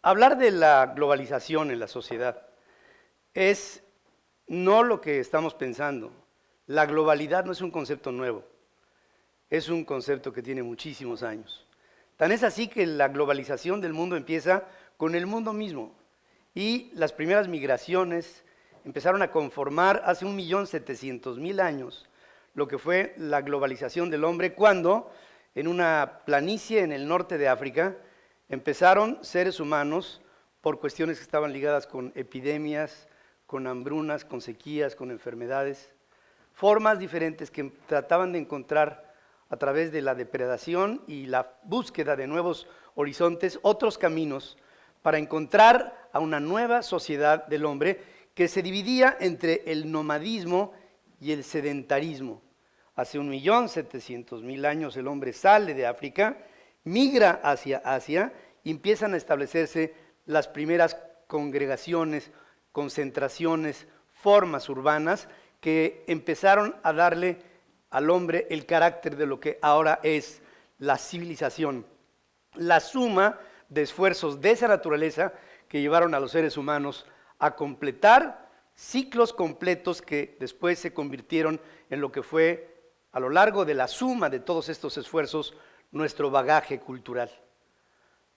Hablar de la globalización en la sociedad es no lo que estamos pensando. La globalidad no es un concepto nuevo, es un concepto que tiene muchísimos años. Tan es así que la globalización del mundo empieza con el mundo mismo y las primeras migraciones empezaron a conformar hace 1.700.000 años lo que fue la globalización del hombre cuando en una planicie en el norte de África empezaron seres humanos por cuestiones que estaban ligadas con epidemias, con hambrunas, con sequías, con enfermedades, formas diferentes que trataban de encontrar a través de la depredación y la búsqueda de nuevos horizontes, otros caminos para encontrar a una nueva sociedad del hombre que se dividía entre el nomadismo y el sedentarismo. Hace 1.700.000 años el hombre sale de África, migra hacia Asia y empiezan a establecerse las primeras congregaciones, concentraciones, formas urbanas que empezaron a darle al hombre el carácter de lo que ahora es la civilización. La suma de esfuerzos de esa naturaleza que llevaron a los seres humanos a completar ciclos completos que después se convirtieron en lo que fue, a lo largo de la suma de todos estos esfuerzos, nuestro bagaje cultural.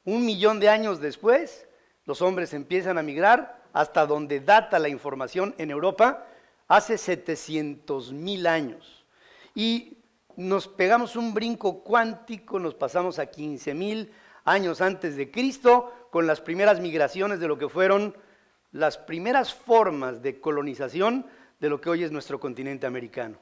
1.000.000 de años después, los hombres empiezan a migrar hasta donde data la información en Europa, hace 700.000 años. Y nos pegamos un brinco cuántico, nos pasamos a 15.000 años antes de Cristo, con las primeras migraciones de lo que fueron las primeras formas de colonización de lo que hoy es nuestro continente americano.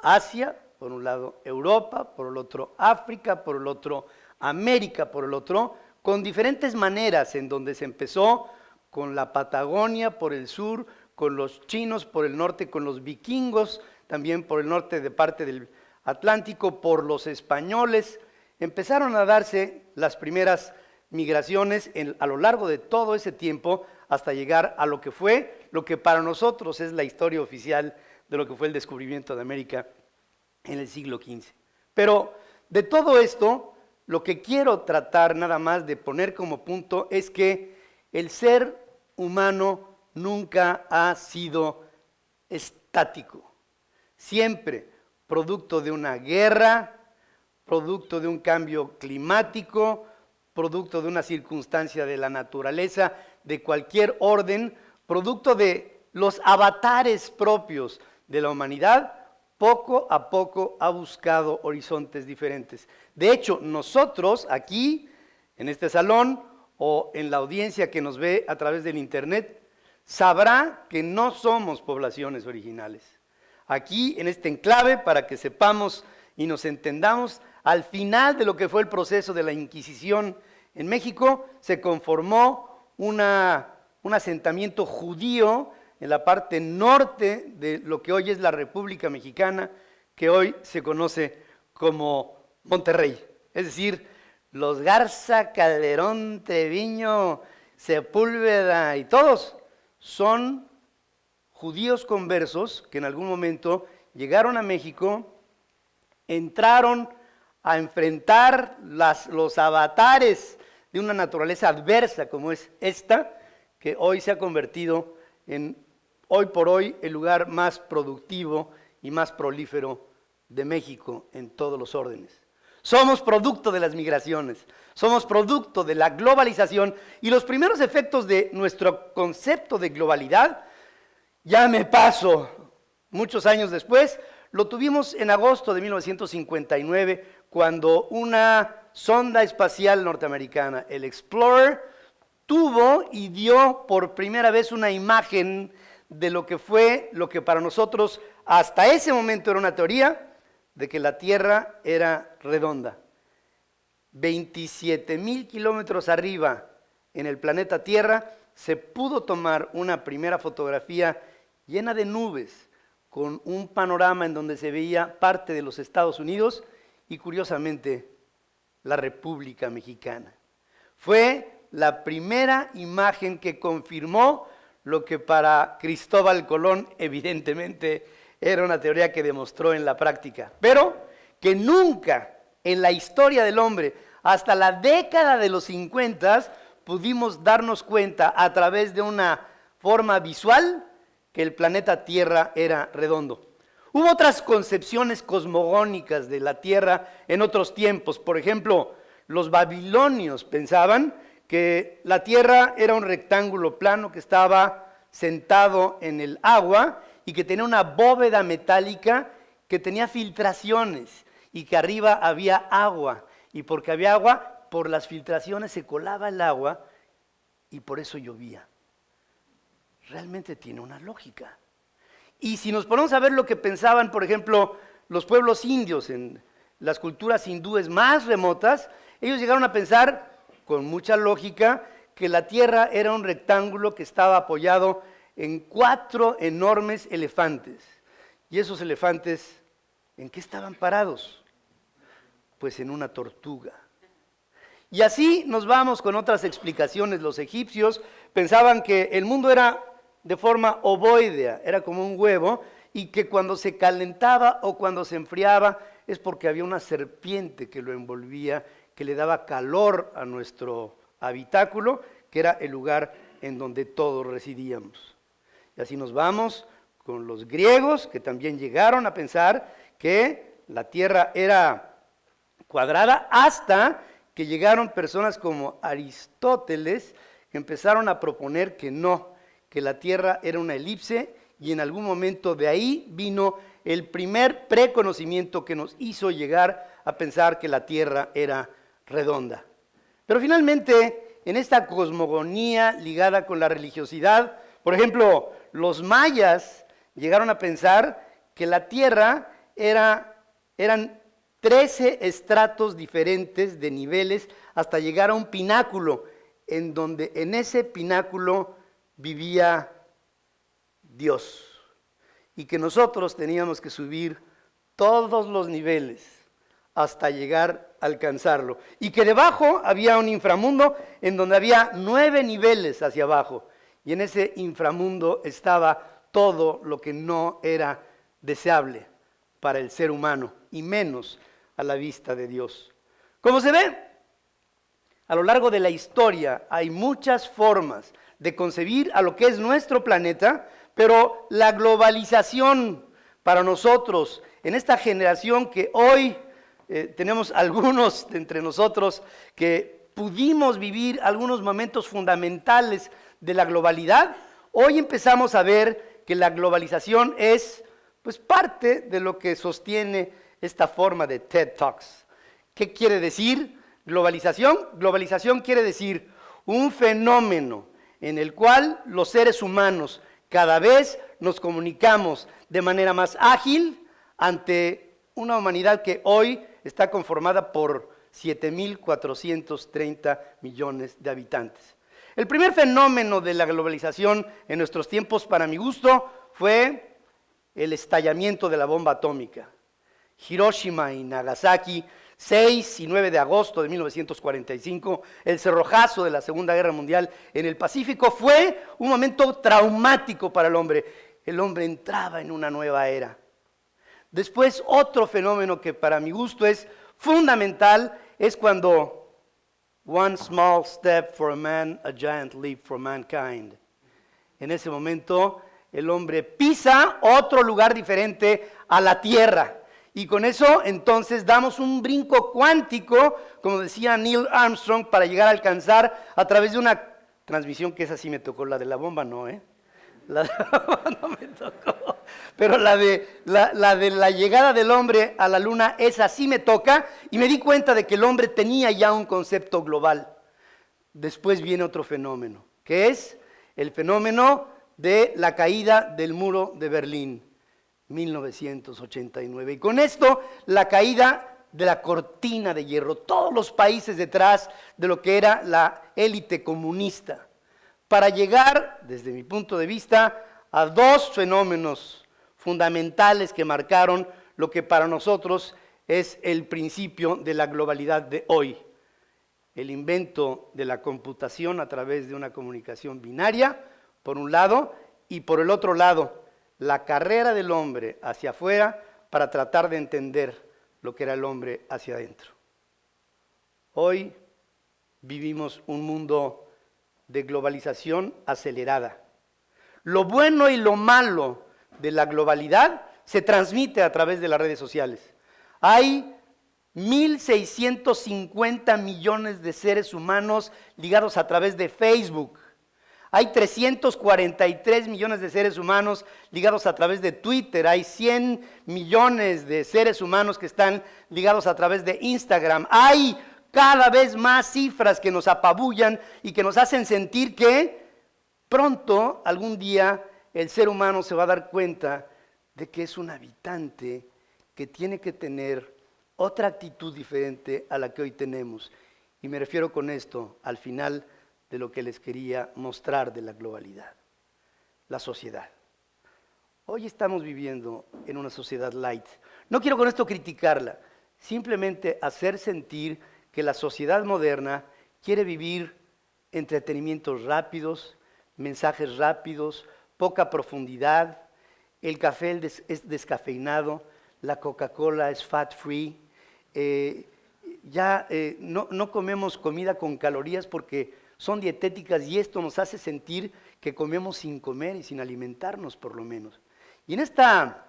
Asia, por un lado Europa, por el otro África, por el otro América, por el otro, con diferentes maneras en donde se empezó con la Patagonia por el sur, con los chinos por el norte, con los vikingos, también por el norte de parte del Atlántico, por los españoles. Empezaron a darse las primeras migraciones a lo largo de todo ese tiempo hasta llegar a lo que fue, lo que para nosotros es la historia oficial de lo que fue el descubrimiento de América en el siglo XV. Pero de todo esto, lo que quiero tratar nada más de poner como punto es que el ser humano nunca ha sido estático. Siempre producto de una guerra, producto de un cambio climático, producto de una circunstancia de la naturaleza, de cualquier orden, producto de los avatares propios de la humanidad, poco a poco ha buscado horizontes diferentes. De hecho, nosotros aquí, en este salón, o en la audiencia que nos ve a través del internet, sabrá que no somos poblaciones originales. Aquí, en este enclave, para que sepamos y nos entendamos, al final de lo que fue el proceso de la Inquisición en México, se conformó un asentamiento judío en la parte norte de lo que hoy es la República Mexicana, que hoy se conoce como Monterrey. Es decir, los Garza, Calderón, Treviño, Sepúlveda y todos son judíos conversos que en algún momento llegaron a México, entraron a enfrentar los avatares de una naturaleza adversa como es esta, que hoy se ha convertido en, hoy por hoy, el lugar más productivo y más prolífero de México en todos los órdenes. Somos producto de las migraciones, somos producto de la globalización y los primeros efectos de nuestro concepto de globalidad, ya me paso muchos años después, lo tuvimos en agosto de 1959, cuando una sonda espacial norteamericana, el Explorer, tuvo y dio por primera vez una imagen de lo que fue, lo que para nosotros hasta ese momento era una teoría, de que la Tierra era redonda. 27.000 kilómetros arriba en el planeta Tierra se pudo tomar una primera fotografía llena de nubes, con un panorama en donde se veía parte de los Estados Unidos y curiosamente la República Mexicana. Fue la primera imagen que confirmó lo que para Cristóbal Colón evidentemente era una teoría que demostró en la práctica, pero que nunca en la historia del hombre, hasta la década de los 50, pudimos darnos cuenta a través de una forma visual que el planeta Tierra era redondo. Hubo otras concepciones cosmogónicas de la Tierra en otros tiempos. Por ejemplo, los babilonios pensaban que la Tierra era un rectángulo plano que estaba sentado en el agua y que tenía una bóveda metálica que tenía filtraciones y que arriba había agua. Y porque había agua, por las filtraciones se colaba el agua y por eso llovía. Realmente tiene una lógica. Y si nos ponemos a ver lo que pensaban, por ejemplo, los pueblos indios en las culturas hindúes más remotas, ellos llegaron a pensar, con mucha lógica, que la tierra era un rectángulo que estaba apoyado en 4 enormes elefantes. Y esos elefantes, ¿en qué estaban parados? Pues en una tortuga. Y así nos vamos con otras explicaciones. Los egipcios pensaban que el mundo era de forma ovoidea, era como un huevo, y que cuando se calentaba o cuando se enfriaba es porque había una serpiente que lo envolvía, que le daba calor a nuestro habitáculo, que era el lugar en donde todos residíamos. Y así nos vamos con los griegos, que también llegaron a pensar que la tierra era cuadrada, hasta que llegaron personas como Aristóteles, que empezaron a proponer que no, que la tierra era una elipse, y en algún momento de ahí vino el primer preconocimiento que nos hizo llegar a pensar que la tierra era redonda. Pero finalmente, en esta cosmogonía ligada con la religiosidad, por ejemplo, los mayas llegaron a pensar que la tierra eran 13 estratos diferentes de niveles hasta llegar a un pináculo, en donde en ese pináculo vivía Dios, y que nosotros teníamos que subir todos los niveles hasta llegar a alcanzarlo, y que debajo había un inframundo en donde había 9 niveles hacia abajo, y en ese inframundo estaba todo lo que no era deseable para el ser humano, y menos a la vista de Dios. Como se ve, a lo largo de la historia hay muchas formas de concebir a lo que es nuestro planeta, pero la globalización para nosotros, en esta generación que hoy tenemos algunos de entre nosotros que pudimos vivir algunos momentos fundamentales de la globalidad, hoy empezamos a ver que la globalización es pues parte de lo que sostiene esta forma de TED Talks. ¿Qué quiere decir globalización? Globalización quiere decir un fenómeno en el cual los seres humanos cada vez nos comunicamos de manera más ágil ante una humanidad que hoy está conformada por 7.430 millones de habitantes. El primer fenómeno de la globalización en nuestros tiempos, para mi gusto, fue el estallamiento de la bomba atómica. Hiroshima y Nagasaki, 6 y 9 de agosto de 1945, el cerrojazo de la Segunda Guerra Mundial en el Pacífico, fue un momento traumático para el hombre. El hombre entraba en una nueva era. Después, otro fenómeno que para mi gusto es fundamental es cuando one small step for a man, a giant leap for mankind. En ese momento, el hombre pisa otro lugar diferente a la tierra. Y con eso, entonces, damos un brinco cuántico, como decía Neil Armstrong, para llegar a alcanzar a través de una transmisión que esa sí me tocó, la de la bomba no, La de la bomba no me tocó, pero la de la llegada del hombre a la luna, esa sí me toca, y me di cuenta de que el hombre tenía ya un concepto global. Después viene otro fenómeno, que es el fenómeno de la caída del muro de Berlín. 1989. Y con esto, la caída de la cortina de hierro, todos los países detrás de lo que era la élite comunista, para llegar, desde mi punto de vista, a 2 fenómenos fundamentales que marcaron lo que para nosotros es el principio de la globalidad de hoy. El invento de la computación a través de una comunicación binaria, por un lado, y por el otro lado, la carrera del hombre hacia afuera para tratar de entender lo que era el hombre hacia adentro. Hoy vivimos un mundo de globalización acelerada. Lo bueno y lo malo de la globalidad se transmite a través de las redes sociales. Hay 1.650 millones de seres humanos ligados a través de Facebook. Hay 343 millones de seres humanos ligados a través de Twitter. Hay 100 millones de seres humanos que están ligados a través de Instagram. Hay cada vez más cifras que nos apabullan y que nos hacen sentir que pronto, algún día, el ser humano se va a dar cuenta de que es un habitante que tiene que tener otra actitud diferente a la que hoy tenemos. Y me refiero con esto al final de lo que les quería mostrar de la globalidad, la sociedad. Hoy estamos viviendo en una sociedad light. No quiero con esto criticarla, simplemente hacer sentir que la sociedad moderna quiere vivir entretenimientos rápidos, mensajes rápidos, poca profundidad, el café es descafeinado, la Coca-Cola es fat free, no comemos comida con calorías porque son dietéticas y esto nos hace sentir que comemos sin comer y sin alimentarnos por lo menos. Y en esta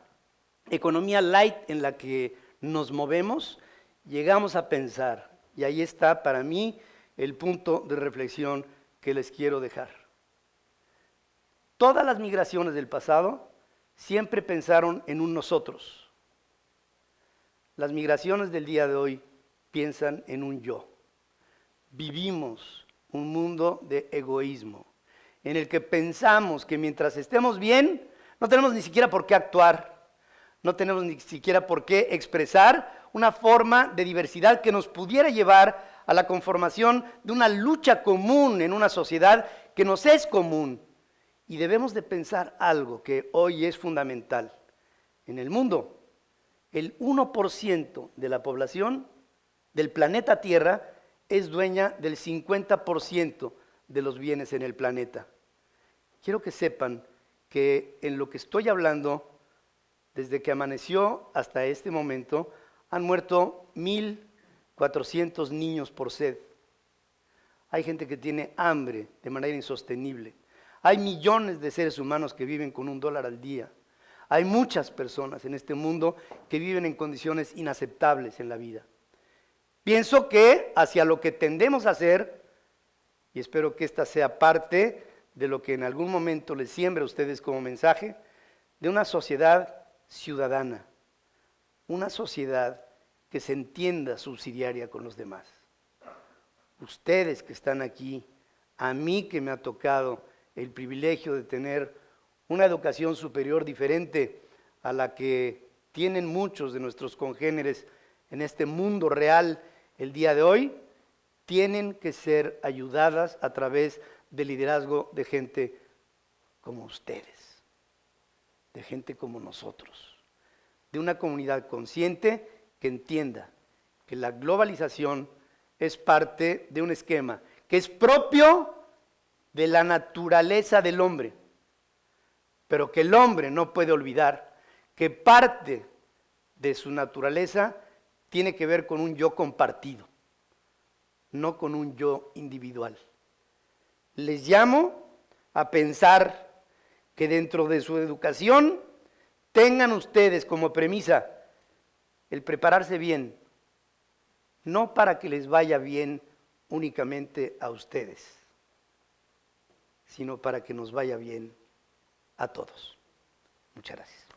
economía light en la que nos movemos, llegamos a pensar, y ahí está para mí el punto de reflexión que les quiero dejar. Todas las migraciones del pasado siempre pensaron en un nosotros. Las migraciones del día de hoy piensan en un yo. Vivimos un mundo de egoísmo, en el que pensamos que mientras estemos bien, no tenemos ni siquiera por qué actuar, no tenemos ni siquiera por qué expresar una forma de diversidad que nos pudiera llevar a la conformación de una lucha común en una sociedad que nos es común. Y debemos de pensar algo que hoy es fundamental. En el mundo, el 1% de la población del planeta Tierra es dueña del 50% de los bienes en el planeta. Quiero que sepan que en lo que estoy hablando, desde que amaneció hasta este momento, han muerto 1.400 niños por sed. Hay gente que tiene hambre de manera insostenible. Hay millones de seres humanos que viven con $1 al día. Hay muchas personas en este mundo que viven en condiciones inaceptables en la vida. Pienso que hacia lo que tendemos a hacer, y espero que esta sea parte de lo que en algún momento les siembre a ustedes como mensaje, de una sociedad ciudadana, una sociedad que se entienda subsidiaria con los demás. Ustedes que están aquí, a mí que me ha tocado el privilegio de tener una educación superior diferente a la que tienen muchos de nuestros congéneres en este mundo real el día de hoy, tienen que ser ayudadas a través del liderazgo de gente como ustedes, de gente como nosotros, de una comunidad consciente que entienda que la globalización es parte de un esquema que es propio de la naturaleza del hombre, pero que el hombre no puede olvidar que parte de su naturaleza tiene que ver con un yo compartido, no con un yo individual. Les llamo a pensar que dentro de su educación tengan ustedes como premisa el prepararse bien, no para que les vaya bien únicamente a ustedes, sino para que nos vaya bien a todos. Muchas gracias.